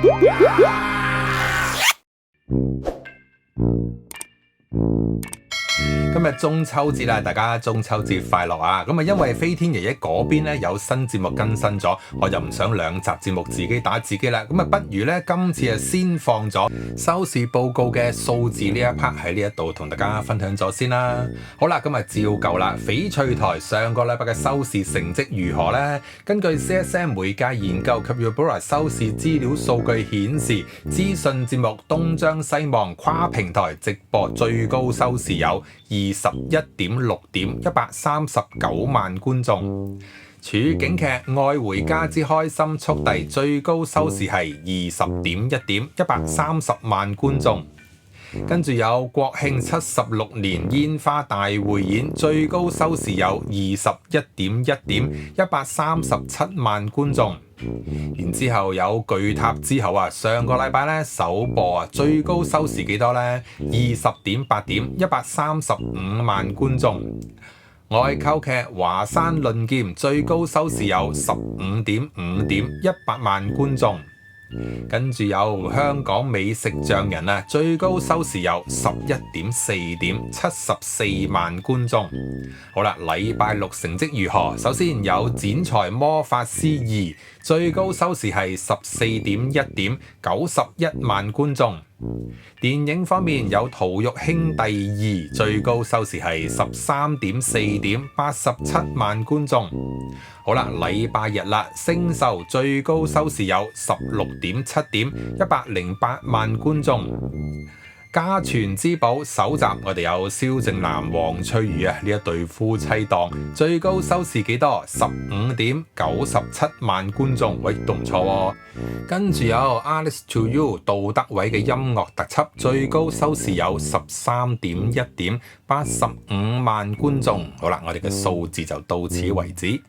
今日中秋節啦，大家中秋節快樂啊！咁啊，因為飛天爺爺嗰邊咧有新節目更新咗，我就唔想兩集節目自己打自己啦。咁啊，不如咧今次啊先放咗收視報告嘅數字呢一 part 喺呢一度同大家分享咗先啦。好啦，今日照舊啦，翡翠台上個禮拜嘅收視成績如何呢？根據 CSM 媒介研究及 Ubora 收視資料數據顯示，資訊節目東張西望跨平台直播最高收視有21.6點139萬觀眾。處境劇《愛回家之開心速遞》最高收視係20.1點130萬觀眾。跟住有國慶76年煙花大匯演，最高收視有21.1點137萬觀眾。然之後有巨塔之後啊，上個禮拜咧首播啊，最高收視幾多呢？20.8點135萬觀眾。外購劇《華山論劍》最高收視有15.5點100萬觀眾。跟住有香港美食匠人啊，最高收視有11.4點74萬觀眾。好啦，禮拜六成績如何？首先有剪裁魔法師2，最高收視係14.1點91萬觀眾。電影方面有《逃獄兄弟2》，最高收視係13.4點87萬觀眾。好啦，禮拜日啦，星獸最高收視有16.7點108萬觀眾。家傳之寶首集，我哋有蕭正楠、黃翠如啊呢一對夫妻檔，最高收視幾多？15點97萬觀眾，喂，都唔錯喎。跟住有 Alice to You 杜德偉嘅音樂特輯，最高收視有13.1點85萬觀眾。好啦，我哋嘅數字就到此為止。